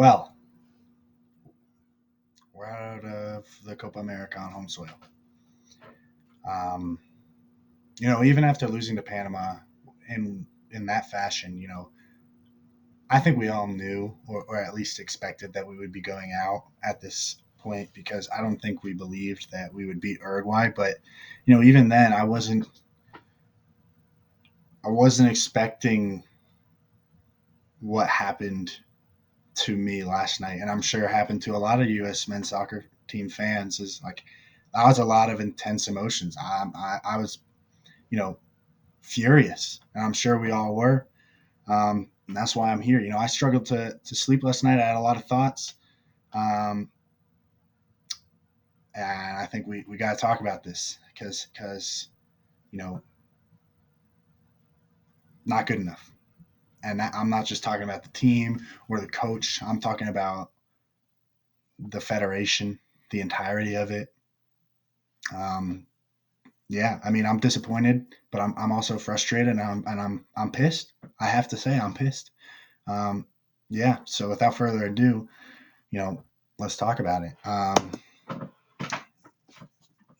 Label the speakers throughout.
Speaker 1: Well, we're out of the Copa America on home soil. Um, even after losing to Panama in that fashion, I think we all knew, or at least expected, that we would be going out at this point because I don't think we believed that we would beat Uruguay. But even then, I wasn't expecting what happened to me last night, and I'm sure happened to a lot of U.S. men's soccer team fans. Is like that was a lot of intense emotions. I was, furious, and I'm sure we all were. And that's why I'm here. I struggled to sleep last night. I had a lot of thoughts, um, and I think we got to talk about this because you know not good enough. And I'm not just talking about the team or the coach. I'm talking about the federation, the entirety of it. Um, yeah, I mean, I'm disappointed, but I'm also frustrated, and I'm pissed. I have to say, I'm pissed. Um, yeah. So without further ado, you know, let's talk about it.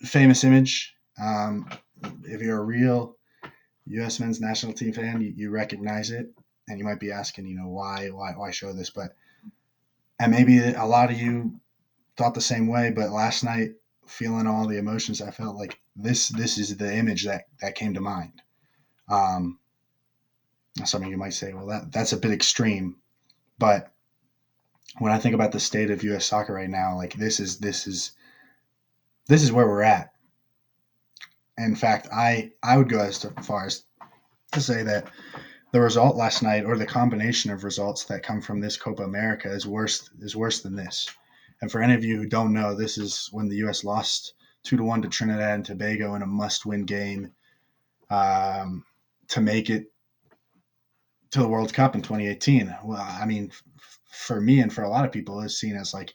Speaker 1: Famous image. If you're a real U.S. men's national team fan, you recognize it, and you might be asking, why show this? But and maybe a lot of you thought the same way. But last night, feeling all the emotions, I felt like this is the image that came to mind. Um, some of you might say, well, that's a bit extreme, but when I think about the state of U.S. soccer right now, like this is where we're at. In fact, I would go as far as to say that the result last night, or the combination of results that come from this Copa America, is worse than this. And for any of you who don't know, this is when the U.S. lost 2-1 to Trinidad and Tobago in a must-win game, to make it to the World Cup in 2018. Well, I mean, for me and for a lot of people, it's seen as like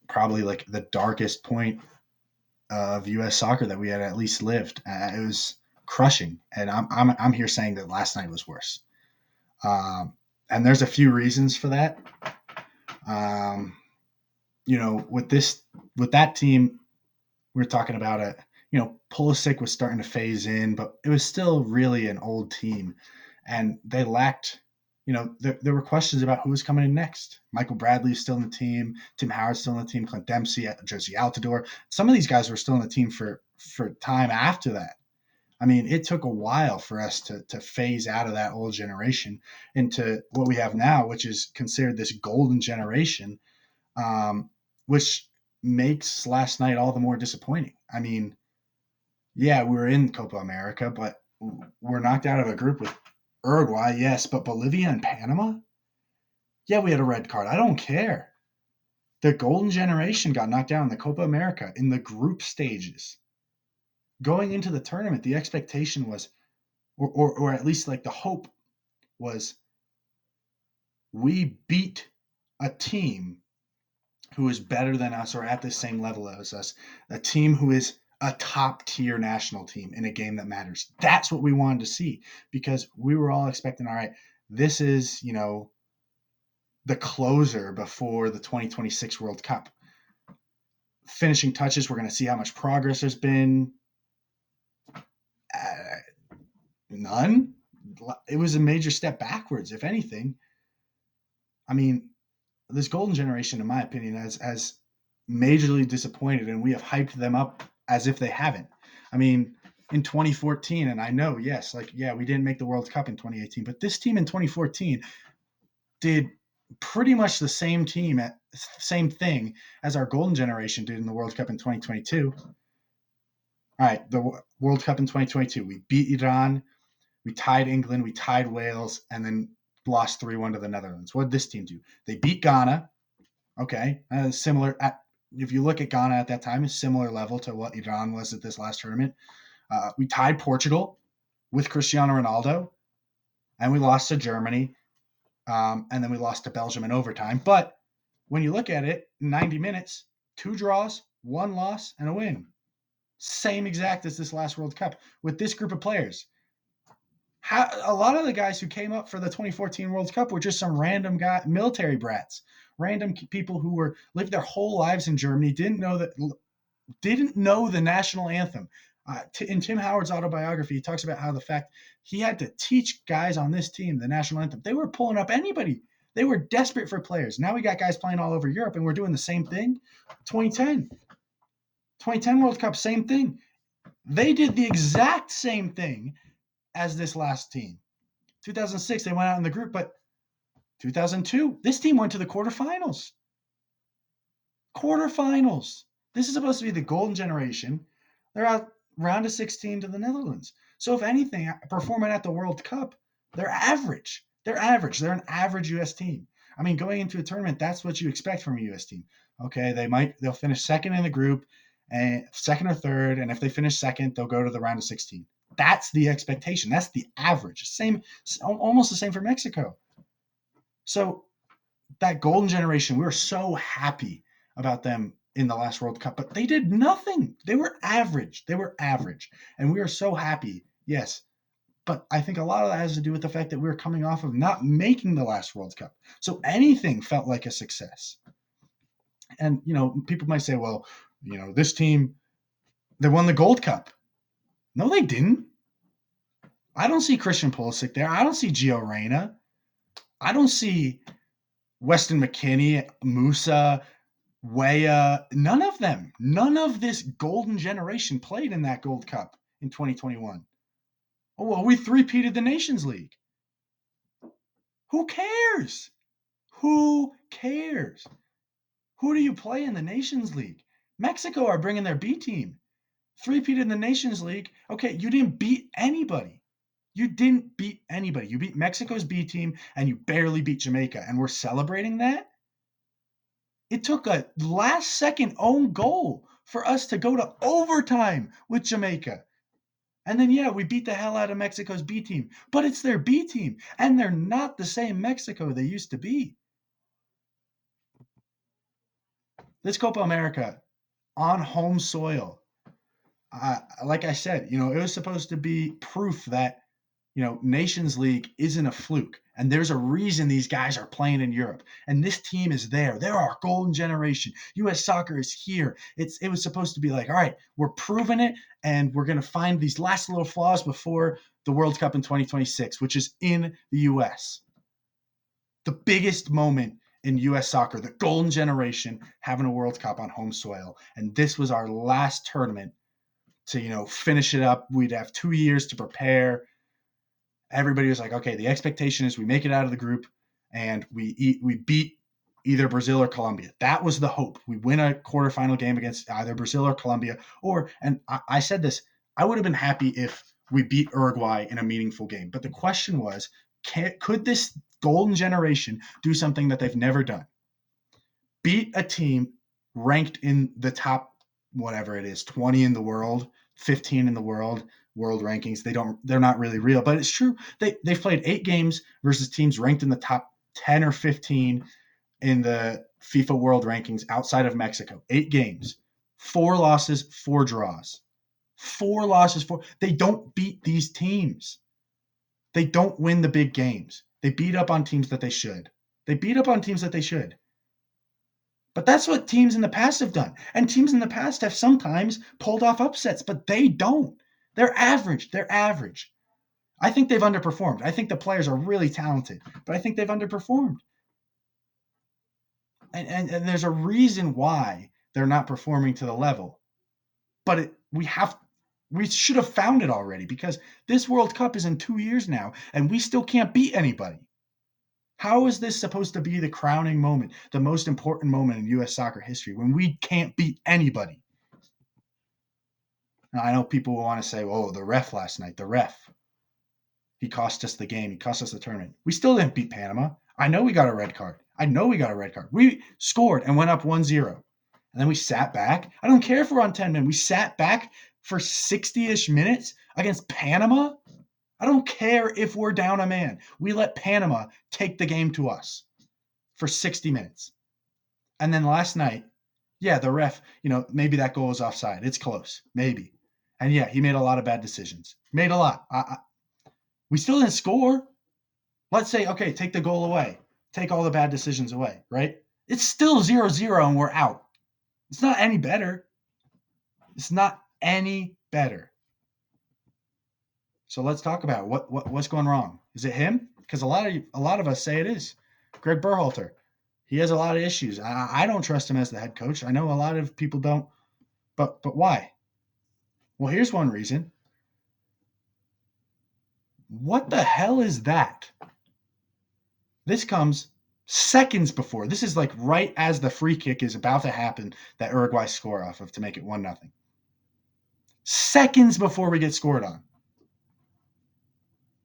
Speaker 1: probably like the darkest point of U.S. soccer that we had at least lived. It was crushing, and I'm here saying that last night was worse. And there's a few reasons for that. Um, with that team, we're talking about Pulisic was starting to phase in, but it was still really an old team, and they lacked. There were questions about who was coming in next. Michael Bradley is still in the team. Tim Howard's still in the team. Clint Dempsey, Josie Altidore. Some of these guys were still in the team for time after that. I mean, it took a while for us to phase out of that old generation into what we have now, which is considered this golden generation, which makes last night all the more disappointing. I mean, yeah, we were in Copa America, but we're knocked out of a group with Uruguay, yes, but Bolivia and Panama? Yeah, we had a red card. I don't care. The golden generation got knocked out in the Copa America in the group stages. Going into the tournament, the expectation was, or at least like the hope was, we beat a team who is better than us or at the same level as us, a team who is a top tier national team in a game that matters. That's what we wanted to see, because we were all expecting, all right, this is, the closer before the 2026 World Cup. Finishing touches, we're going to see how much progress there's been. None. It was a major step backwards, if anything. I mean, this golden generation, in my opinion, has majorly disappointed, and we have hyped them up as if they haven't. I mean, in 2014, and I know, yes, we didn't make the World Cup in 2018, but this team in 2014 did pretty much the same thing as our golden generation did in the World Cup in 2022. All right, the World Cup in 2022, we beat Iran, we tied England, we tied Wales, and then lost 3-1 to the Netherlands. What did this team do? They beat Ghana. Okay, similar. If you look at Ghana at that time, it's similar level to what Iran was at this last tournament. We tied Portugal with Cristiano Ronaldo, and we lost to Germany, and then we lost to Belgium in overtime. But when you look at it, 90 minutes, 2 draws, 1 loss, and a win. Same exact as this last World Cup with this group of players. A lot of the guys who came up for the 2014 World Cup were just some random guy, military brats, random people who were lived their whole lives in Germany, didn't know the national anthem. In Tim Howard's autobiography, he talks about how the fact he had to teach guys on this team the national anthem. They were pulling up anybody. They were desperate for players. Now we got guys playing all over Europe, and we're doing the same thing. 2010 World Cup, same thing. They did the exact same thing as this last team. 2006, they went out in the group, but 2002, this team went to the quarterfinals. Quarterfinals. This is supposed to be the golden generation. They're out round of 16 to the Netherlands. So if anything, performing at the World Cup, they're average. They're average. They're an average U.S. team. I mean, going into a tournament, that's what you expect from a U.S. team. Okay, they'll finish second in the group, and second or third, and if they finish second, they'll go to the round of 16. That's the expectation. That's the average. Same, almost the same for Mexico. So that golden generation, we were so happy about them in the last World Cup, but they did nothing. They were average. They were average. And we are so happy. Yes. But I think a lot of that has to do with the fact that we were coming off of not making the last World Cup. So anything felt like a success. And, people might say, well, this team, they won the Gold Cup. No, they didn't. I don't see Christian Pulisic there. I don't see Gio Reyna. I don't see Weston McKennie, Musa, Weah, none of them. None of this golden generation played in that Gold Cup in 2021. Oh, well, we three-peated the Nations League. Who cares? Who cares? Who do you play in the Nations League? Mexico are bringing their B team. Three-peated in the Nations League. Okay, you didn't beat anybody. You didn't beat anybody. You beat Mexico's B team, and you barely beat Jamaica, and we're celebrating that? It took a last-second own goal for us to go to overtime with Jamaica. And then, we beat the hell out of Mexico's B team. But it's their B team, and they're not the same Mexico they used to be. This Copa America on home soil, like I said, it was supposed to be proof that Nations League isn't a fluke. And there's a reason these guys are playing in Europe. And this team is there. They're our golden generation. U.S. soccer is here. It was supposed to be like, all right, we're proving it, and we're going to find these last little flaws before the World Cup in 2026, which is in the U.S. The biggest moment in U.S. soccer, the golden generation, having a World Cup on home soil. And this was our last tournament to, finish it up. We'd have 2 years to prepare. Everybody was like, okay, the expectation is we make it out of the group and we beat either Brazil or Colombia. That was the hope. We win a quarterfinal game against either Brazil or Colombia. And I said this, I would have been happy if we beat Uruguay in a meaningful game. But the question was, could this golden generation do something that they've never done? Beat a team ranked in the top, whatever it is, 20 in the world, 15 in the world rankings. They're not really real, but it's true. They've played 8 games versus teams ranked in the top 10 or 15 in the FIFA world rankings outside of Mexico. 8 games, 4 losses, 4 draws. 4 losses, 4. They don't beat these teams. They don't win the big games. They beat up on teams that they should. But that's what teams in the past have done. And teams in the past have sometimes pulled off upsets, but they don't. They're average. I think they've underperformed. I think the players are really talented, but I think they've underperformed. And there's a reason why they're not performing to the level. But we should have found it already, because this World Cup is in 2 years now, and we still can't beat anybody. How is this supposed to be the crowning moment, the most important moment in U.S. soccer history, when we can't beat anybody? Now, I know people will want to say, oh, the ref last night, he cost us the game. He cost us the tournament. We still didn't beat Panama. I know we got a red card. We scored and went up 1-0. And then we sat back. I don't care if we're on 10 men. We sat back for 60-ish minutes against Panama. I don't care if we're down a man. We let Panama take the game to us for 60 minutes. And then last night, the ref, maybe that goal is offside. It's close. Maybe. And he made a lot of bad decisions. Made a lot. We still didn't score. Let's say, okay, take the goal away. Take all the bad decisions away, right? It's still 0-0 and we're out. It's not any better. It's not any better. So let's talk about what's going wrong. Is it him? Because a lot of us say it is. Greg Berhalter. He has a lot of issues. I don't trust him as the head coach. I know a lot of people don't. But why? Well, here's one reason. What the hell is that? This comes seconds before. This is like right as the free kick is about to happen that Uruguay score off of to make it 1-0. Seconds before we get scored on.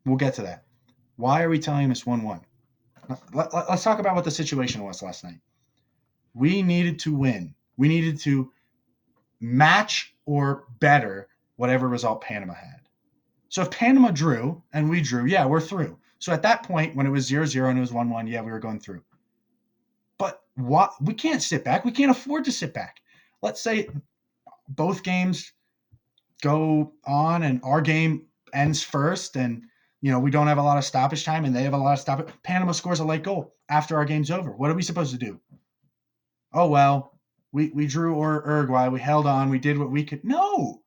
Speaker 1: We'll get to that. Why are we telling him it's 1-1? Let's talk about what the situation was last night. We needed to win. We needed to match or better whatever result Panama had. So if Panama drew and we drew, yeah, we're through. So at that point, when it was 0-0 and it was 1-1, yeah, we were going through. But what? We can't sit back. We can't afford to sit back. Let's say both games go on and our game ends first and we don't have a lot of stoppage time and they have a lot of stoppage. Panama scores a late goal after our game's over. What are we supposed to do? Oh, well, we drew Uruguay. We held on. We did what we could. No,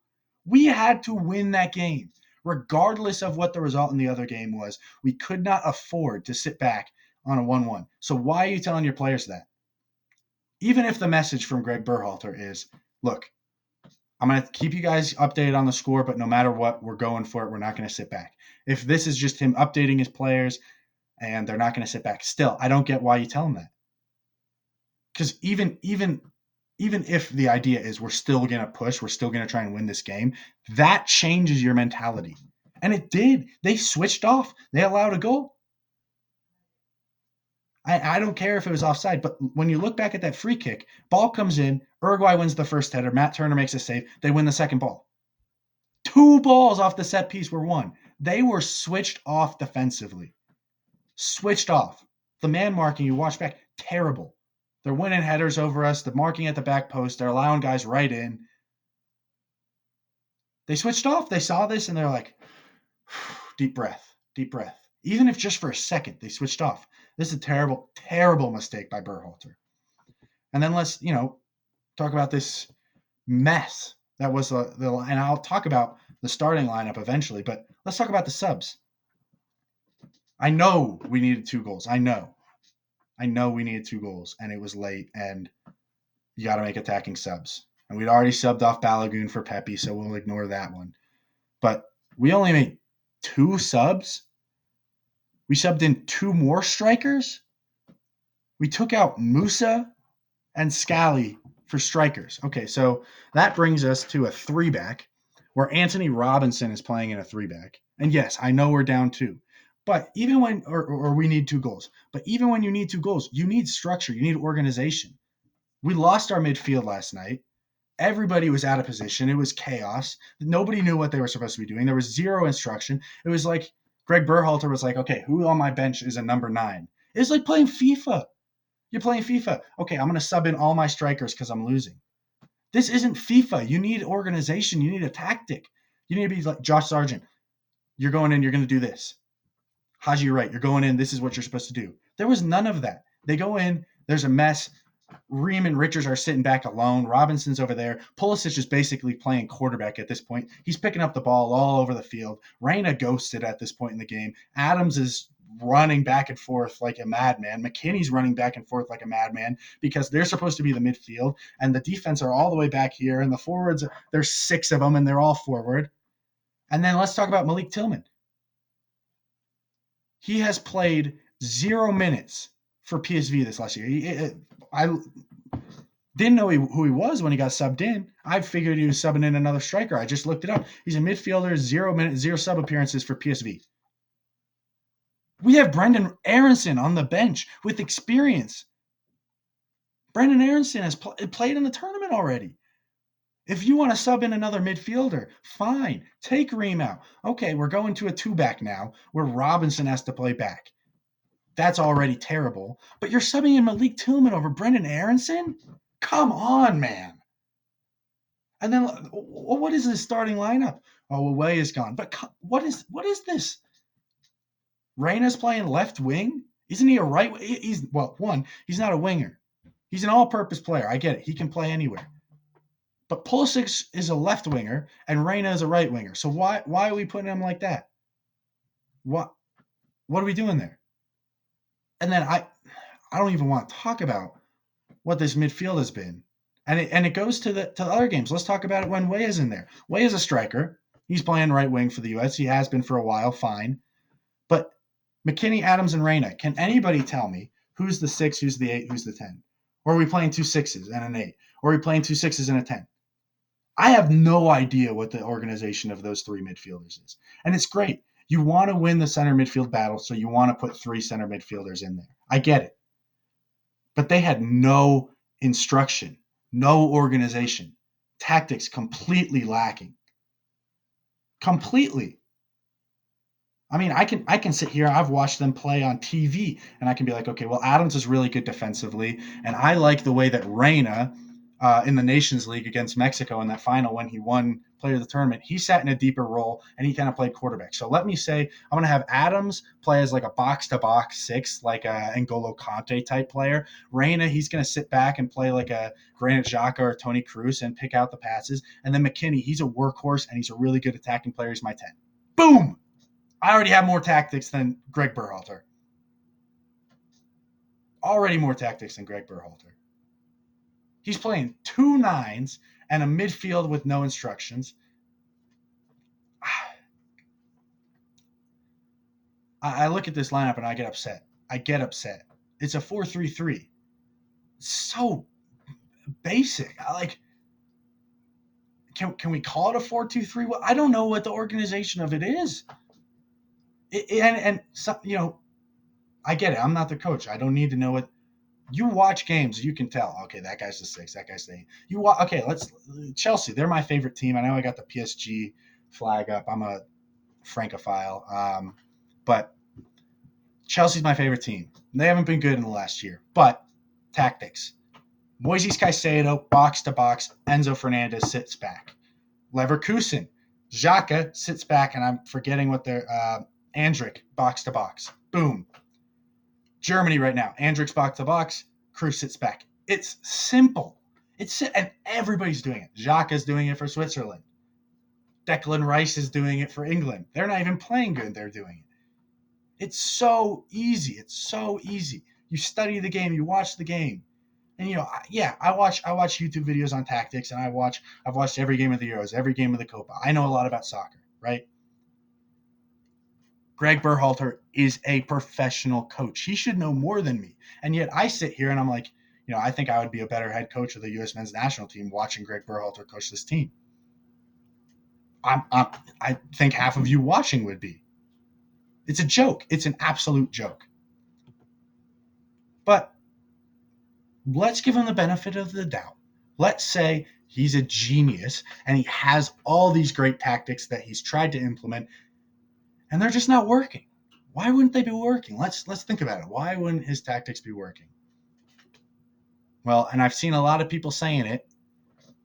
Speaker 1: we had to win that game. Regardless of what the result in the other game was, we could not afford to sit back on a 1-1. So why are you telling your players that? Even if the message from Greg Berhalter is, look, I'm going to keep you guys updated on the score, but no matter what, we're going for it. We're not going to sit back. If this is just him updating his players and they're not going to sit back, still, I don't get why you tell him that. Because even if the idea is we're still going to push, we're still going to try and win this game, that changes your mentality. And it did. They switched off. They allowed a goal. I don't care if it was offside, but when you look back at that free kick, ball comes in, Uruguay wins the first header, Matt Turner makes a save, they win the second ball. 2 balls off the set piece were won. They were switched off defensively. Switched off. The man marking, you watch back, terrible. They're winning headers over us. They're marking at the back post. They're allowing guys right in. They switched off. They saw this and they're like, deep breath, deep breath. Even if just for a second, they switched off. This is a terrible, terrible mistake by Berhalter. And then let's, talk about this mess that was and I'll talk about the starting lineup eventually, but let's talk about the subs. I know we needed 2 goals. I know we needed 2 goals, and it was late, and you got to make attacking subs. And we'd already subbed off Balogun for Pepe, so we'll ignore that one. But we only made 2 subs. We subbed in 2 more strikers. We took out Musa and Scally for strikers. Okay, so that brings us to a 3-back where Anthony Robinson is playing in a 3-back. And yes, I know we're down 2. But even when, or we need 2 goals. But even when you need 2 goals, you need structure. You need organization. We lost our midfield last night. Everybody was out of position. It was chaos. Nobody knew what they were supposed to be doing. There was 0 instruction. It was like Greg Berhalter was like, okay, who on my bench is a number 9? It was like playing FIFA. You're playing FIFA. Okay, I'm going to sub in all my strikers because I'm losing. This isn't FIFA. You need organization. You need a tactic. You need to be like Josh Sargent. You're going in. You're going to do this. Haji Wright, you're going in. This is what you're supposed to do. There was none of that. They go in. There's a mess. Ream and Richards are sitting back alone. Robinson's over there. Pulisic is basically playing quarterback at this point. He's picking up the ball all over the field. Reyna ghosted at this point in the game. Adams is running back and forth like a madman. McKinney's running back and forth like a madman because they're supposed to be the midfield, and the defense are all the way back here, and the forwards, there's 6 of them, and they're all forward. And then let's talk about Malik Tillman. He has played 0 minutes for PSV this last year. I didn't know who he was when he got subbed in. I figured he was subbing in another striker. I just looked it up. He's a midfielder, 0 minutes, 0 sub appearances for PSV. We have Brendan Aronson on the bench with experience. Brendan Aronson has played in the tournament already. If you want to sub in another midfielder, fine. Take Ream out. Okay, we're going to a 2-back now where Robinson has to play back. That's already terrible. But you're subbing in Malik Tillman over Brendan Aronson? Come on, man. And then what is this starting lineup? Oh, Away is gone. But what is this? Reyna's playing left wing. Isn't he a right? He's not a winger. He's an all-purpose player. I get it. He can play anywhere. But Pulisic is a left winger and Reyna is a right winger. So why are we putting him like that? What are we doing there? And then I don't even want to talk about what this midfield has been. And it goes to the other games. Let's talk about it when Way is in there. Way is a striker. He's playing right wing for the US. He has been for a while, fine. But McKinney, Adams, and Reyna, can anybody tell me who's the 6, who's the 8, who's the 10? Or are we playing 2 6s and an 8? Or are we playing 2 6s and a 10? I have no idea what the organization of those 3 midfielders is. And it's great. You want to win the center midfield battle, so you want to put 3 center midfielders in there. I get it. But they had no instruction, no organization, tactics completely lacking. Completely. I mean, I can sit here. I've watched them play on TV, and I can be like, okay, well, Adams is really good defensively, and I like the way that Reyna, in the Nations League against Mexico in that final when he won Player of the Tournament, he sat in a deeper role and he kind of played quarterback. So let me say I'm going to have Adams play as like a box-to-box 6, like a N'Golo Kanté type player. Reyna, he's going to sit back and play like a Granit Xhaka or Toni Kroos and pick out the passes. And then McKinney, he's a workhorse and he's a really good attacking player. He's my 10. Boom! I already have more tactics than Greg Berhalter. Already more tactics than Greg Berhalter. He's playing 2 9s and a midfield with no instructions. I look at this lineup and I get upset. It's a 4-3-3. So basic. Can we call it a 4-2-3? Well, I don't know what the organization of it is. I get it. I'm not the coach. I don't need to know what. You watch games, you can tell. Okay, that guy's the 6. That guy's the 8. Okay, Chelsea. They're my favorite team. I know I got the PSG flag up. I'm a Francophile, but Chelsea's my favorite team. They haven't been good in the last year, but tactics. Moises Caicedo, box to box. Enzo Fernandez sits back. Leverkusen, Xhaka sits back, and I'm forgetting what they're. Andrić, box to box. Boom. Germany right now. Andrić box to box. Kroos sits back. It's simple. And everybody's doing it. Xhaka's doing it for Switzerland. Declan Rice is doing it for England. They're not even playing good. They're doing it. It's so easy. You study the game. You watch the game. And I watch YouTube videos on tactics, and I've watched every game of the Euros, every game of the Copa. I know a lot about soccer, right? Greg Berhalter is a professional coach. He should know more than me. And yet I sit here and I'm like, I think I would be a better head coach of the U.S. men's national team watching Greg Berhalter coach this team. I think half of you watching would be. It's a joke. It's an absolute joke. But let's give him the benefit of the doubt. Let's say he's a genius and he has all these great tactics that he's tried to implement, and they're just not working. Why wouldn't they be working? Let's think about it. Why wouldn't his tactics be working? Well, and I've seen a lot of people saying it.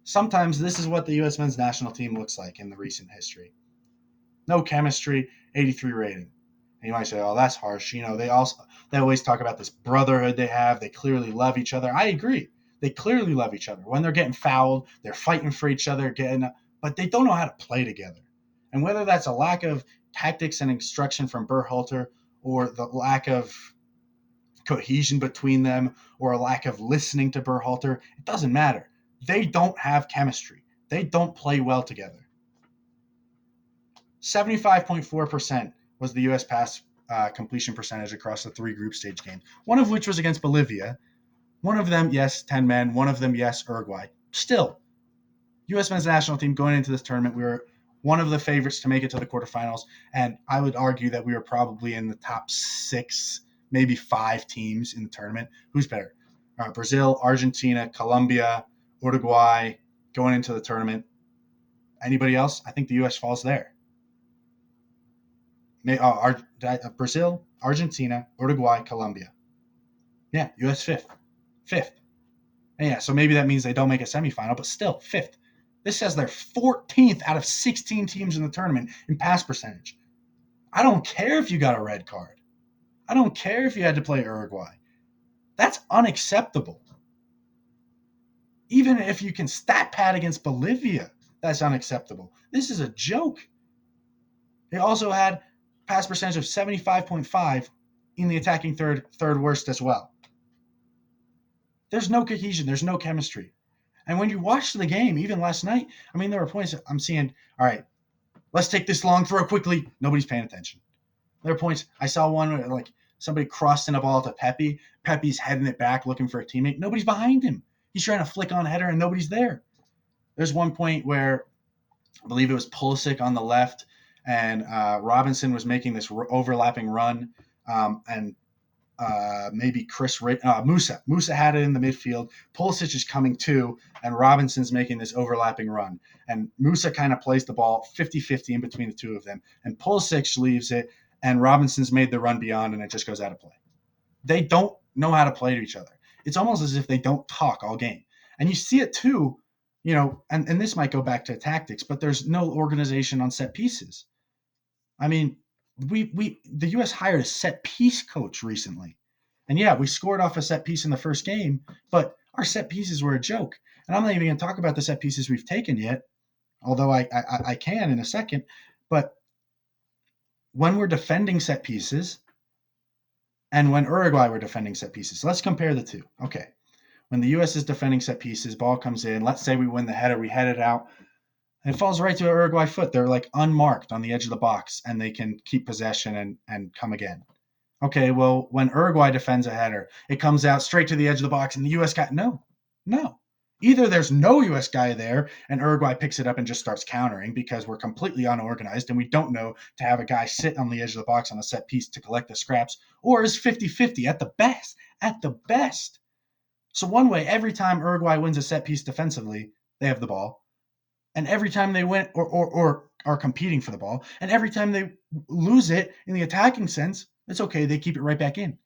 Speaker 1: Sometimes this is what the U.S. men's national team looks like in the recent history. No chemistry, 83 rating. And you might say, oh, that's harsh. They always talk about this brotherhood they have. They clearly love each other. I agree. They clearly love each other. When they're getting fouled, they're fighting for each other, but they don't know how to play together. And whether that's a lack of tactics and instruction from Berhalter or the lack of cohesion between them or a lack of listening to Berhalter, it doesn't matter. They don't have chemistry. They don't play well together. 75.4% was the U.S. pass completion percentage across the 3 group stage games, one of which was against Bolivia. One of them, yes, 10 men. One of them, yes, Uruguay. Still, U.S. men's national team going into this tournament, we were one of the favorites to make it to the quarterfinals, and I would argue that we were probably in the top 6, maybe 5 teams in the tournament. Who's better? Brazil, Argentina, Colombia, Uruguay going into the tournament. Anybody else? I think the U.S. falls there. Brazil, Argentina, Uruguay, Colombia. Yeah, U.S. 5th. And yeah, so maybe that means they don't make a semifinal, but still, 5th. This says they're 14th out of 16 teams in the tournament in pass percentage. I don't care if you got a red card. I don't care if you had to play Uruguay. That's unacceptable. Even if you can stat pad against Bolivia, that's unacceptable. This is a joke. They also had pass percentage of 75.5 in the attacking third worst as well. There's no cohesion, there's no chemistry. And when you watch the game, even last night, I mean, there were points I'm seeing, all right, let's take this long throw quickly. Nobody's paying attention. There are points, I saw one where, like, somebody crossed in a ball to Pepe. Pepe's heading it back looking for a teammate. Nobody's behind him. He's trying to flick on header and nobody's there. There's one point where I believe it was Pulisic on the left, and Robinson was making this overlapping run, and maybe Musa had it in the midfield. Pulisic is coming too, and Robinson's making this overlapping run. And Musa kind of plays the ball 50-50 in between the two of them. And Pulisic leaves it, and Robinson's made the run beyond, and it just goes out of play. They don't know how to play to each other. It's almost as if they don't talk all game. And you see it too, and this might go back to tactics, but there's no organization on set pieces. I mean, the US hired a set piece coach recently. And yeah, we scored off a set piece in the first game, but our set pieces were a joke. And I'm not even going to talk about the set pieces we've taken yet, although I can in a second. But when we're defending set pieces and when Uruguay were defending set pieces, let's compare the two. Okay. When the US is defending set pieces, ball comes in, let's say we win the header, we head it out, and it falls right to an Uruguay foot. They're like unmarked on the edge of the box, and they can keep possession and come again. Okay, well, when Uruguay defends a header, it comes out straight to the edge of the box, and the U.S. guy, no. Either there's no U.S. guy there, and Uruguay picks it up and just starts countering because we're completely unorganized, and we don't know to have a guy sit on the edge of the box on a set piece to collect the scraps, or is 50-50 at the best. At the best. So one way, every time Uruguay wins a set piece defensively, they have the ball. And every time they win or are competing for the ball, and every time they lose it in the attacking sense, it's okay. They keep it right back in.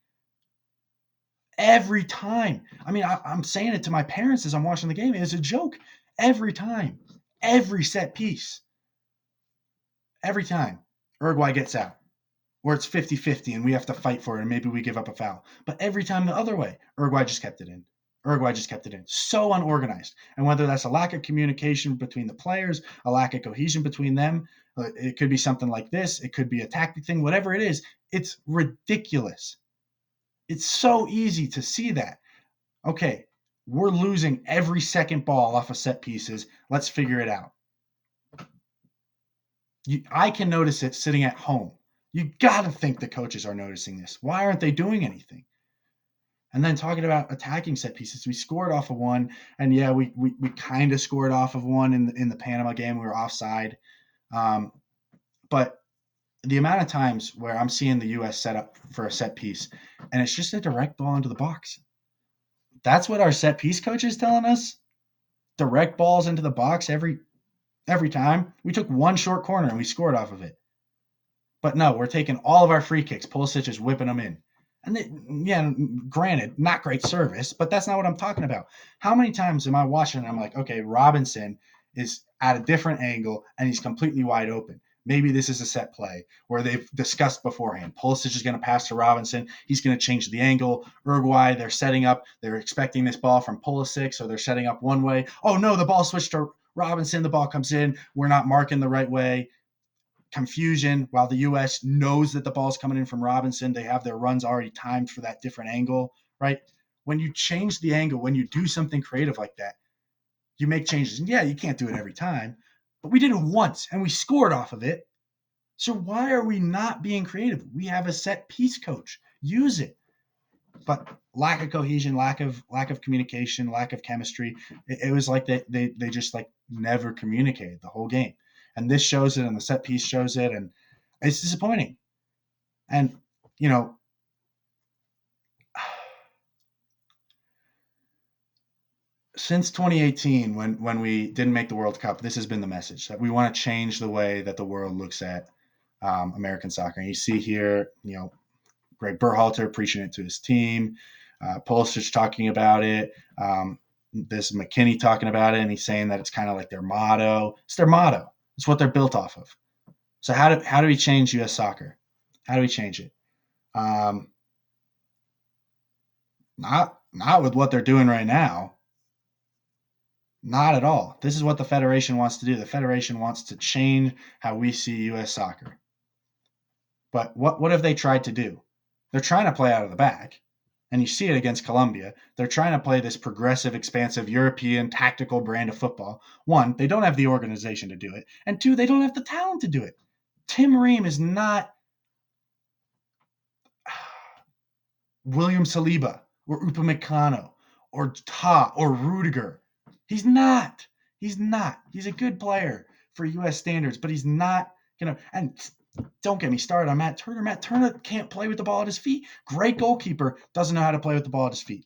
Speaker 1: Every time. I mean, I'm saying it to my parents as I'm watching the game. It's a joke. Every time. Every set piece. Every time Uruguay gets out. Or it's 50-50 and we have to fight for it and maybe we give up a foul. But every time the other way, Uruguay just kept it in. So unorganized. And whether that's a lack of communication between the players, a lack of cohesion between them, it could be something like this. It could be a tactic thing, whatever it is. It's ridiculous. It's so easy to see that. Okay, we're losing every second ball off of set pieces. Let's figure it out. I can notice it sitting at home. You got to think the coaches are noticing this. Why aren't they doing anything? And then talking about attacking set pieces, we scored off of one, and yeah, we kind of scored off of one in the Panama game. We were offside, but the amount of times where I'm seeing the U.S. set up for a set piece, and it's just a direct ball into the box. That's what our set piece coach is telling us. Direct balls into the box every time. We took one short corner and we scored off of it. But no, we're taking all of our free kicks. Pulisic is whipping them in. And yeah, granted, not great service, but that's not what I'm talking about. How many times am I watching and I'm like, okay, Robinson is at a different angle and he's completely wide open. Maybe this is a set play where they've discussed beforehand. Pulisic is going to pass to Robinson. He's going to change the angle. Uruguay, they're setting up. They're expecting this ball from Pulisic, so they're setting up one way. Oh, no, the ball switched to Robinson. The ball comes in. We're not marking the right way. Confusion while the U.S. knows that the ball's coming in from Robinson. They have their runs already timed for that different angle, right? When you change the angle, when you do something creative like that, you make changes. And yeah, you can't do it every time, but we did it once and we scored off of it. So why are we not being creative? We have a set piece coach. Use it. But lack of cohesion, lack of communication, lack of chemistry. It was like they just like never communicated the whole game. And this shows it, and the set piece shows it, and it's disappointing. And since 2018, when we didn't make the World Cup, this has been the message that we want to change the way that the world looks at American soccer. And you see here, Greg Berhalter preaching it to his team, Pulisic talking about it, this McKinney talking about it, and he's saying that it's kind of like their motto. It's their motto. It's what they're built off of. So how do we change U.S. soccer? How do we change it? Um, not with what they're doing right now. Not at all. This is what the Federation wants to do. The Federation wants to change how we see U.S. soccer. But what have they tried to do? They're trying to play out of the back. And you see it against Colombia. They're trying to play this progressive, expansive European tactical brand of football. One, they don't have the organization to do it. And two, they don't have the talent to do it. Tim Ream is not William Saliba or Upamecano or Ta or Rudiger. He's not. He's not. He's a good player for U.S. standards, but he's not. And don't get me started on Matt Turner. Matt Turner can't play with the ball at his feet. Great goalkeeper, doesn't know how to play with the ball at his feet.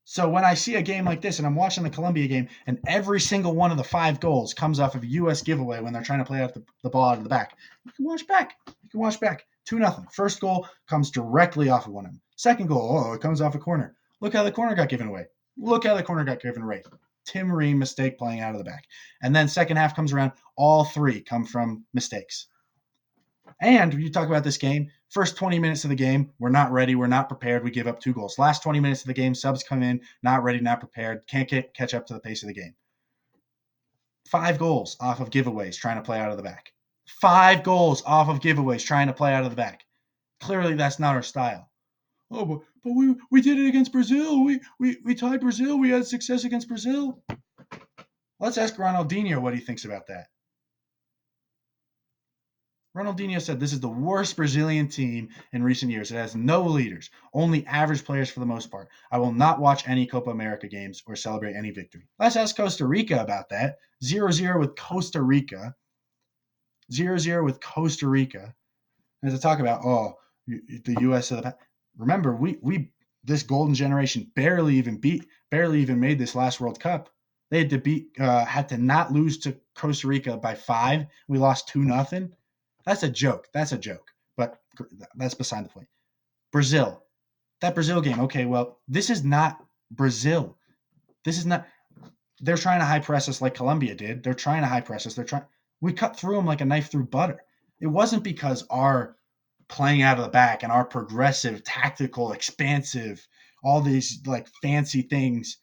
Speaker 1: So when I see a game like this, and I'm watching the Colombia game, and every single one of the 5 goals comes off of a U.S. giveaway when they're trying to play out the ball out of the back, you can watch back. 2-0. First goal comes directly off of one of them. Second goal, it comes off a corner. Look how the corner got given away. Tim Ream mistake playing out of the back. And then second half comes around, all 3 come from mistakes. And you talk about this game, first 20 minutes of the game, we're not ready, we're not prepared, we give up 2 goals. Last 20 minutes of the game, subs come in, not ready, not prepared, can't catch up to the pace of the game. 5 goals off of giveaways trying to play out of the back. 5 goals off of giveaways trying to play out of the back. Clearly, that's not our style. Oh, but we did it against Brazil. We tied Brazil. We had success against Brazil. Let's ask Ronaldinho what he thinks about that. Ronaldinho said this is the worst Brazilian team in recent years. It has no leaders, only average players for the most part. I will not watch any Copa America games or celebrate any victory. Let's ask Costa Rica about that. 0-0 with Costa Rica. 0-0 with Costa Rica. And to talk about, the U.S. of the past. Remember, we this golden generation barely even made this last World Cup. They had to not lose to Costa Rica by 5. We lost 2-0. That's a joke. But that's beside the point. Brazil. That Brazil game. Okay, well, this is not Brazil. This is not. They're trying to high press us like Colombia did. They're trying to high press us. We cut through them like a knife through butter. It wasn't because our playing out of the back and our progressive, tactical, expansive, all these like fancy things.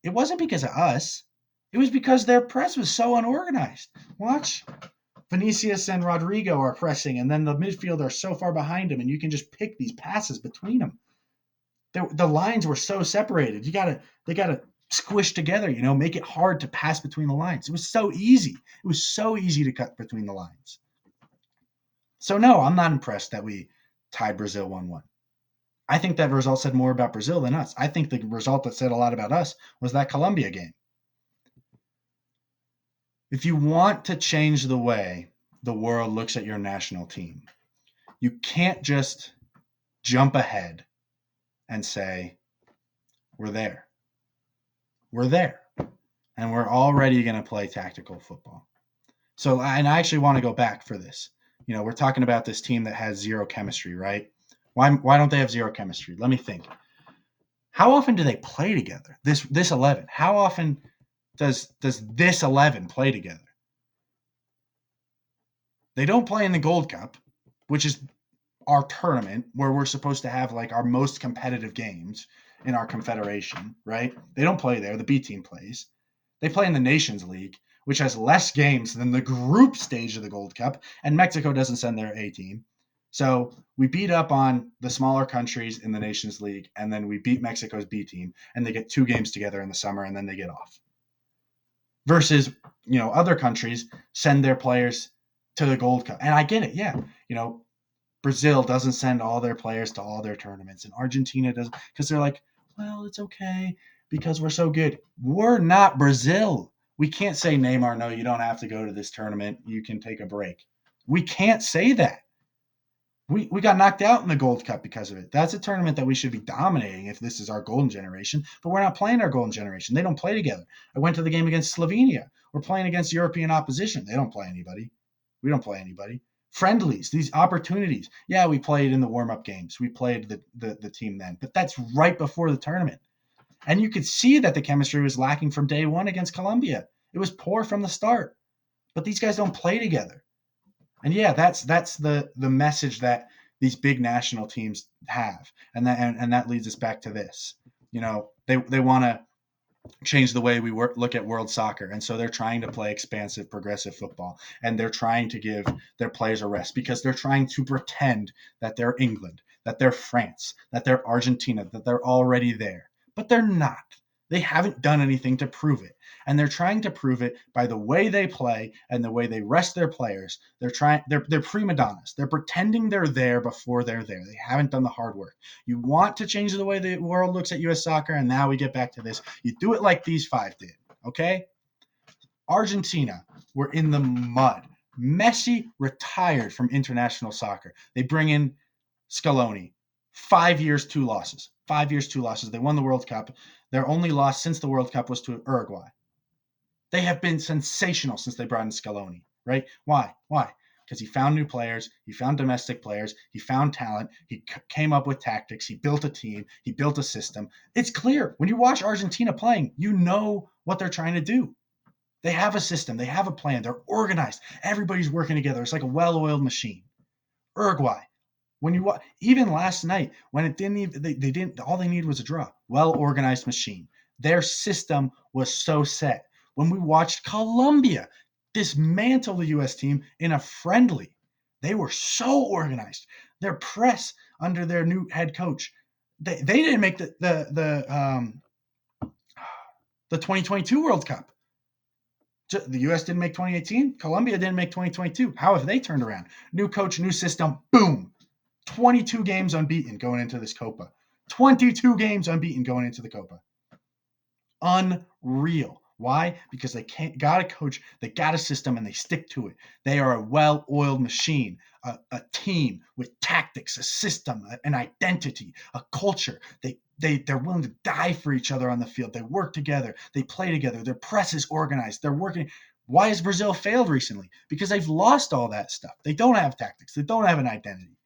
Speaker 1: It wasn't because of us. It was because their press was so unorganized. Watch. Vinicius and Rodrigo are pressing, and then the midfield are so far behind them, and you can just pick these passes between them. The lines were so separated. They gotta squish together, make it hard to pass between the lines. It was so easy. It was so easy to cut between the lines. So no, I'm not impressed that we tied Brazil 1-1. I think that result said more about Brazil than us. I think the result that said a lot about us was that Colombia game. If you want to change the way the world looks at your national team, you can't just jump ahead and say, we're there. We're there. And we're already going to play tactical football. So, and I actually want to go back for this. We're talking about this team that has 0 chemistry, right? Why don't they have 0 chemistry? Let me think. How often do they play together? This 11. How often does this 11 play together? They don't play in the Gold Cup, which is our tournament where we're supposed to have like our most competitive games in our confederation, right? They don't play there. The B team plays. They play in the Nations League, which has less games than the group stage of the Gold Cup, and Mexico doesn't send their A team. So we beat up on the smaller countries in the Nations League, and then we beat Mexico's B team, and they get 2 games together in the summer, and then they get off. Versus, other countries send their players to the Gold Cup. And I get it, yeah. Brazil doesn't send all their players to all their tournaments, and Argentina doesn't, because they're like, well, it's okay because we're so good. We're not Brazil. We can't say, Neymar, no, you don't have to go to this tournament. You can take a break. We can't say that. We got knocked out in the Gold Cup because of it. That's a tournament that we should be dominating if this is our golden generation, but we're not playing our golden generation. They don't play together. I went to the game against Slovenia. We're playing against European opposition. They don't play anybody. We don't play anybody. Friendlies, these opportunities. Yeah, we played in the warm-up games. We played the team then, but that's right before the tournament. And you could see that the chemistry was lacking from day one against Colombia. It was poor from the start. But these guys don't play together. And yeah, that's the message that these big national teams have, and that leads us back to this. They want to change the way we look at world soccer, and so they're trying to play expansive, progressive football, and they're trying to give their players a rest because they're trying to pretend that they're England, that they're France, that they're Argentina, that they're already there, but they're not. They haven't done anything to prove it, and they're trying to prove it by the way they play and the way they rest their players. They're prima donnas. They're pretending they're there before they're there. They haven't done the hard work. You want to change the way the world looks at US soccer, and now we get back to this. You do it like these five did, okay? Argentina were in the mud. Messi retired from international soccer. They bring in Scaloni. 5 years, 2 losses. 5 years, 2 losses. They won the World Cup. Their only loss since the World Cup was to Uruguay. They have been sensational since they brought in Scaloni, right? Why? Because he found new players, he found domestic players, he found talent, he came up with tactics, he built a team, he built a system. It's clear. When you watch Argentina playing, you know what they're trying to do. They have a system, they have a plan, they're organized. Everybody's working together. It's like a well-oiled machine. Uruguay, when you even last night, when it didn't even they didn't all they needed was a draw. Well-organized machine. Their system was so set. When we watched Colombia dismantle the U.S. team in a friendly, they were so organized. Their press under their new head coach, they didn't make the 2022 World Cup. The U.S. didn't make 2018. Colombia didn't make 2022. How have they turned around? New coach, new system, boom. 22 games unbeaten going into this Copa. 22 games unbeaten going into the Copa. Unreal. Why? Because they got a coach, they got a system, and they stick to it. They are a well-oiled machine, a team with tactics, a system, an identity, a culture. They're willing to die for each other on the field. They work together. They play together. Their press is organized. They're working. Why has Brazil failed recently? Because they've lost all that stuff. They don't have tactics. They don't have an identity.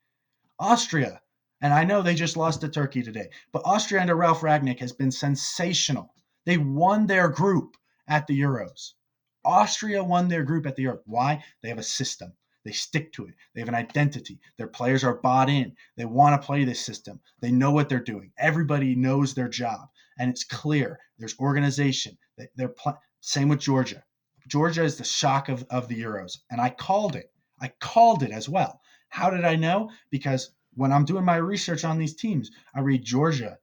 Speaker 1: Austria, and I know they just lost to Turkey today, but Austria under Ralf Rangnick has been sensational. They won their group at the Euros. Austria won their group at the Euros. Why? They have a system. They stick to it. They have an identity. Their players are bought in. They want to play this system. They know what they're doing. Everybody knows their job, and it's clear. There's organization. Same with Georgia. Georgia is the shock of the Euros, and I called it. I called it as well. How did I know? Because when I'm doing my research on these teams, I read Georgia.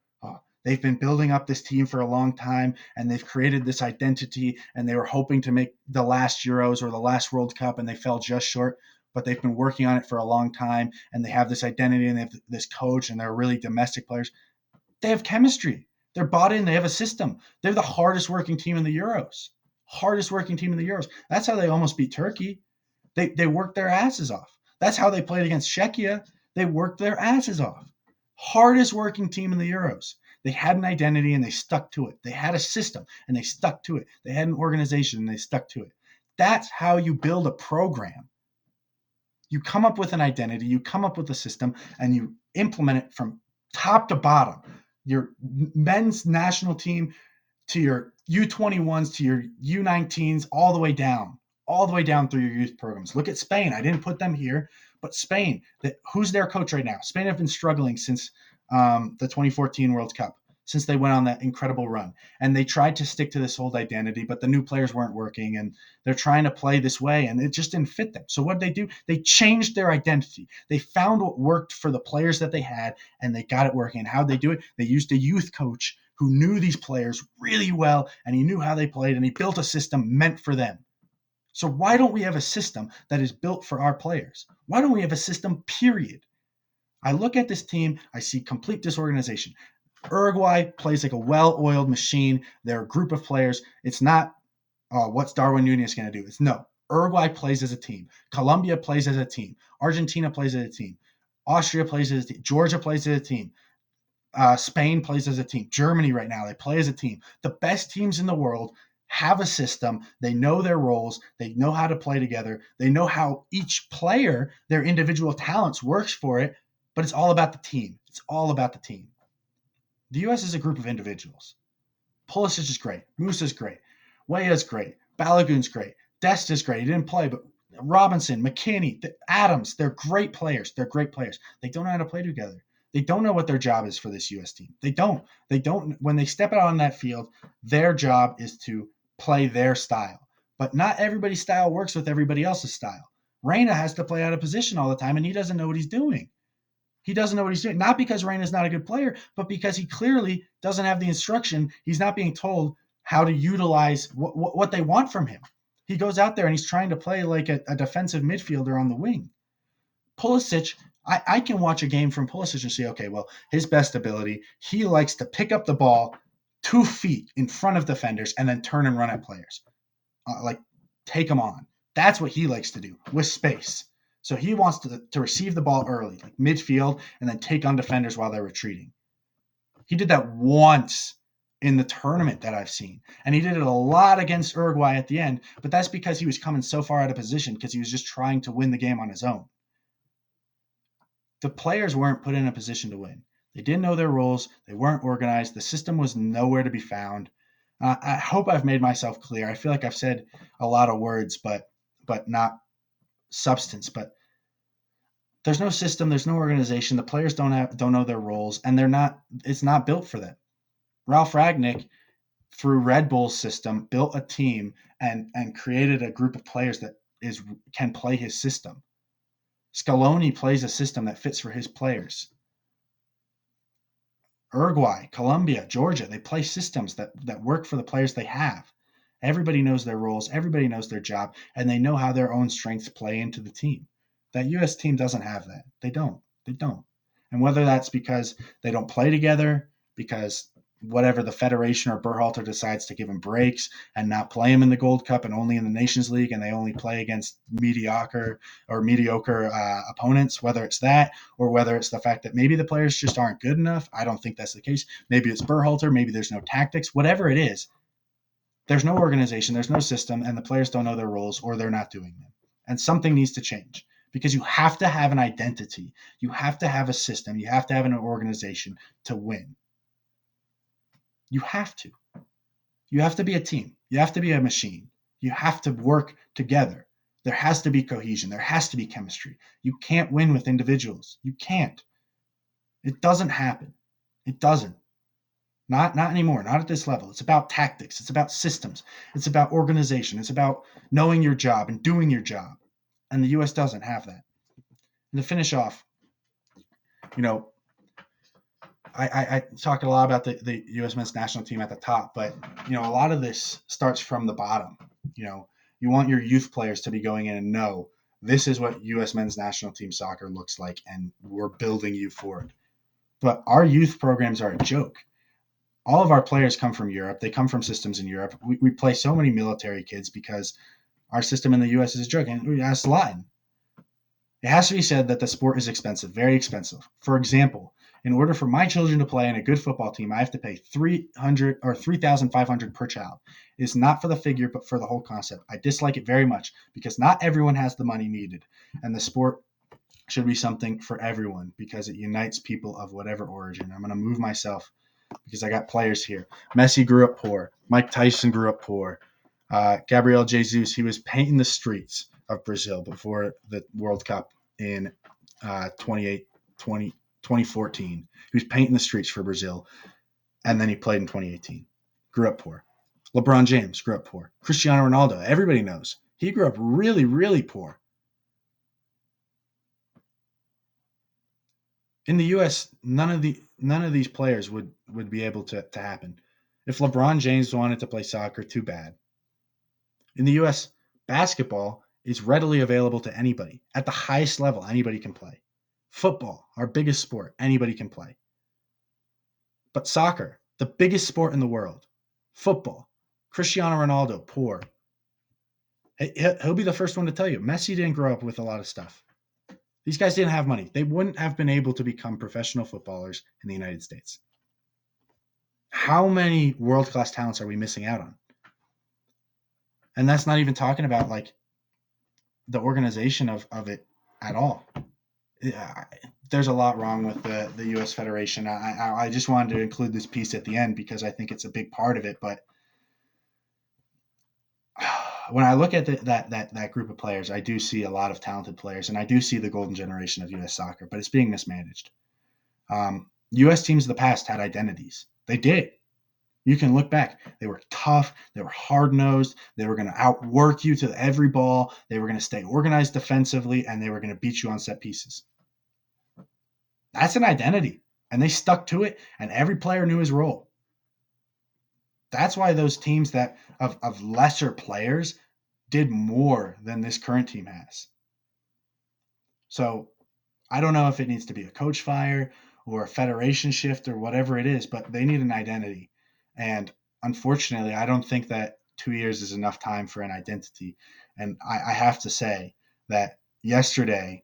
Speaker 1: They've been building up this team for a long time, and they've created this identity, and they were hoping to make the last Euros or the last World Cup, and they fell just short. But they've been working on it for a long time, and they have this identity, and they have this coach, and they're really domestic players. They have chemistry. They're bought in. They have a system. They're the hardest working team in the Euros. Hardest working team in the Euros. That's how they almost beat Turkey. They worked their asses off. That's how they played against Czechia. They worked their asses off. Hardest working team in the Euros. They had an identity and they stuck to it. They had a system and they stuck to it. They had an organization and they stuck to it. That's how you build a program. You come up with an identity, you come up with a system, and you implement it from top to bottom. Your men's national team to your U21s to your U19s, all the way down through your youth programs. Look at Spain. I didn't put them here, but Spain, who's their coach right now? Spain have been struggling since the 2014 World Cup, since they went on that incredible run. And they tried to stick to this old identity, but the new players weren't working, and they're trying to play this way, and it just didn't fit them. So what did they do? They changed their identity. They found what worked for the players that they had, and they got it working. And how'd they do it? They used a youth coach who knew these players really well, and he knew how they played, and he built a system meant for them. So why don't we have a system that is built for our players? Why don't we have a system, period? I look at this team, I see complete disorganization. Uruguay plays like a well-oiled machine. They're a group of players. It's not, what's Darwin Nunez going to do? It's no. Uruguay plays as a team. Colombia plays as a team. Argentina plays as a team. Austria plays as a team. Georgia plays as a team. Spain plays as a team. Germany right now, they play as a team. The best teams in the world have a system. They know their roles. They know how to play together. They know how each player, their individual talents, works for it. But it's all about the team. It's all about the team. The U.S. is a group of individuals. Pulisic is great. Musa's great. Weah's great. Balogun's great. Dest is great. He didn't play, but Robinson, McKinney, Adams, they're great players. They're great players. They don't know how to play together. They don't know what their job is for this U.S. team. They don't. They don't. When they step out on that field, their job is to play their style. But not everybody's style works with everybody else's style. Reyna has to play out of position all the time, and he doesn't know what he's doing. He doesn't know what he's doing. Not because Reyna's not a good player, but because he clearly doesn't have the instruction. He's not being told how to utilize what they want from him. He goes out there and he's trying to play like a defensive midfielder on the wing. Pulisic, I can watch a game from Pulisic and say, okay, well, his best ability, he likes to pick up the ball 2 feet in front of defenders and then turn and run at players. Like, take them on. That's what he likes to do with space. So he wants to receive the ball early, like midfield, and then take on defenders while they're retreating. He did that once in the tournament that I've seen. And he did it a lot against Uruguay at the end, but that's because he was coming so far out of position because he was just trying to win the game on his own. The players weren't put in a position to win. They didn't know their roles. They weren't organized. The system was nowhere to be found. I hope I've made myself clear. I feel like I've said a lot of words, but not substance. But there's no system. There's no organization. The players don't know their roles, and they're not. It's not built for them. Ralph Ragnick, through Red Bull's system, built a team and created a group of players that can play his system. Scaloni plays a system that fits for his players. Uruguay, Colombia, Georgia, they play systems that work for the players they have. Everybody knows their roles, everybody knows their job, and they know how their own strengths play into the team. That US team doesn't have that. They don't. They don't. And whether that's because they don't play together, because whatever the federation or Berhalter decides to give them breaks and not play them in the Gold Cup and only in the Nations League, and they only play against mediocre opponents, whether it's that or whether it's the fact that maybe the players just aren't good enough. I don't think that's the case. Maybe it's Berhalter, maybe there's no tactics, whatever it is. There's no organization, there's no system, and the players don't know their roles or they're not doing them. And something needs to change because you have to have an identity. You have to have a system. You have to have an organization to win. You have to. You have to be a team. You have to be a machine. You have to work together. There has to be cohesion. There has to be chemistry. You can't win with individuals. You can't. It doesn't happen. It doesn't. Not anymore. Not at this level. It's about tactics. It's about systems. It's about organization. It's about knowing your job and doing your job. And the U.S. doesn't have that. And to finish off, you know, I talked a lot about the U.S. men's national team at the top, but a lot of this starts from the bottom. You want your youth players to be going in and know this is what U.S. men's national team soccer looks like, and we're building you for it. But our youth programs are a joke. All of our players come from Europe. They come from systems in Europe. We play so many military kids because our system in the U.S. is a joke, and that's Latin. It has to be said that the sport is expensive, very expensive. For example, in order for my children to play in a good football team, I have to pay $300 or $3,500 per child. It is not for the figure, but for the whole concept. I dislike it very much because not everyone has the money needed, and the sport should be something for everyone because it unites people of whatever origin. I'm going to move myself because I got players here. Messi grew up poor. Mike Tyson grew up poor. Gabriel Jesus, he was painting the streets of Brazil before the World Cup in 2014. He was painting the streets for Brazil, and then he played in 2018. Grew up poor. LeBron James grew up poor. Cristiano Ronaldo, everybody knows. He grew up really, really poor. In the U.S., none of these players would be able to happen. If LeBron James wanted to play soccer, too bad. In the U.S., basketball is readily available to anybody. At the highest level, anybody can play. Football, our biggest sport, anybody can play. But soccer, the biggest sport in the world. Football, Cristiano Ronaldo, poor. He'll be the first one to tell you, Messi didn't grow up with a lot of stuff. These guys didn't have money. They wouldn't have been able to become professional footballers in the United States. How many world-class talents are we missing out on? And that's not even talking about like the organization of it at all. There's a lot wrong with the U.S. Federation. I just wanted to include this piece at the end because I think it's a big part of it. But when I look at that group of players, I do see a lot of talented players, and I do see the golden generation of U.S. soccer, but it's being mismanaged. U.S. teams of the past had identities. They did. You can look back. They were tough. They were hard nosed. They were going to outwork you to every ball. They were going to stay organized defensively, and they were going to beat you on set pieces. That's an identity, and they stuck to it, and every player knew his role. That's why those teams that of lesser players did more than this current team has. So I don't know if it needs to be a coach fire or a federation shift or whatever it is, but they need an identity. And unfortunately, I don't think that 2 years is enough time for an identity. And I have to say that yesterday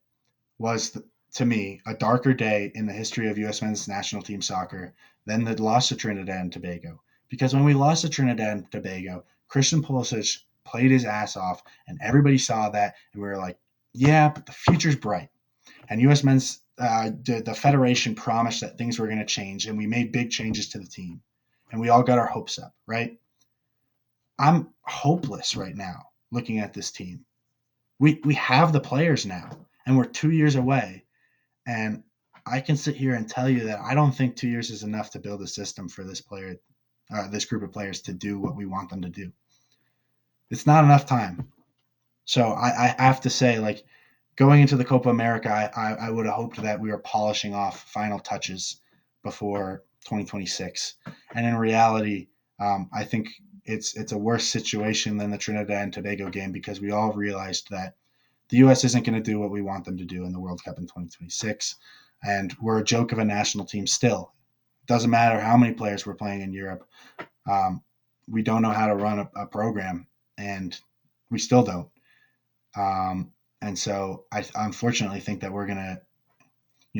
Speaker 1: was, to me, a darker day in the history of U.S. men's national team soccer than the loss to Trinidad and Tobago. Because when we lost to Trinidad and Tobago, Christian Pulisic played his ass off, and everybody saw that, and we were like, yeah, but the future's bright. And U.S. men's the federation promised that things were going to change, and we made big changes to the team, and we all got our hopes up, right? I'm hopeless right now looking at this team. We have the players now, and we're 2 years away, and I can sit here and tell you that I don't think 2 years is enough to build a system for this group of players to do what we want them to do. It's not enough time. So I have to say, like, going into the Copa America, I would have hoped that we were polishing off final touches before 2026. And in reality, I think it's a worse situation than the Trinidad and Tobago game, because we all realized that the U.S. isn't going to do what we want them to do in the World Cup in 2026. And we're a joke of a national team still. Doesn't matter how many players we're playing in Europe. We don't know how to run a program, and we still don't. And so I unfortunately think that we're going to,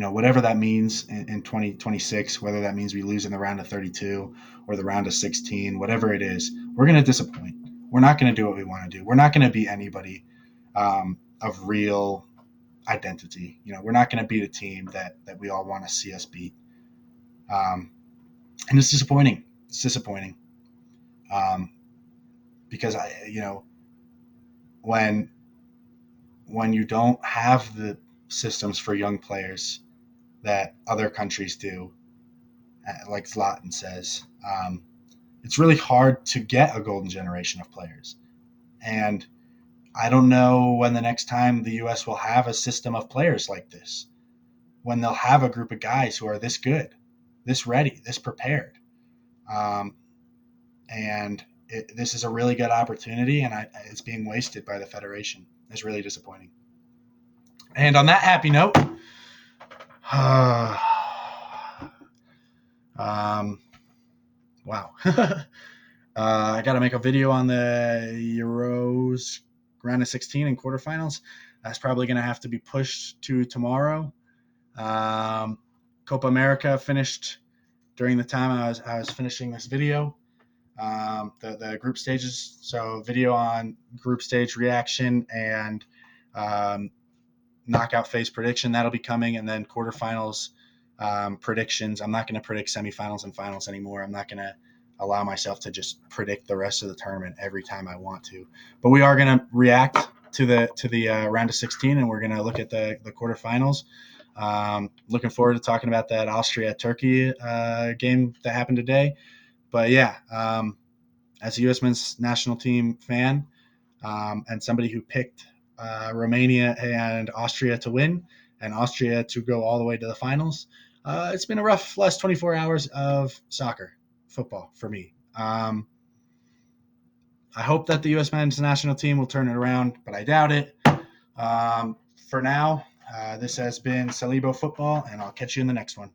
Speaker 1: whatever that means in 2026, whether that means we lose in the round of 32 or the round of 16, whatever it is, we're going to disappoint. We're not going to do what we want to do. We're not going to beat anybody of real identity. We're not going to beat a team that we all want to see us beat. And it's disappointing. It's disappointing. Because when you don't have the systems for young players that other countries do, like Zlatan says, it's really hard to get a golden generation of players. And I don't know when the next time the U.S. will have a system of players like this, when they'll have a group of guys who are this good, this ready, this prepared. And this is a really good opportunity, and it's being wasted by the federation. It's really disappointing. And on that happy note, wow. I got to make a video on the Euros round of 16 and quarterfinals. That's probably going to have to be pushed to tomorrow. Copa America finished during the time I was finishing this video. The group stages. So video on group stage reaction and knockout phase prediction. That'll be coming. And then quarterfinals predictions. I'm not going to predict semifinals and finals anymore. I'm not going to allow myself to just predict the rest of the tournament every time I want to. But we are going to react to the round of 16, and we're going to look at the quarterfinals. Looking forward to talking about that Austria-Turkey game that happened today. But yeah, as a U.S. men's national team fan and somebody who picked Romania and Austria to win and Austria to go all the way to the finals, it's been a rough last 24 hours of football for me. I hope that the U.S. men's national team will turn it around, but I doubt it. For now, this has been Salebo Football, and I'll catch you in the next one.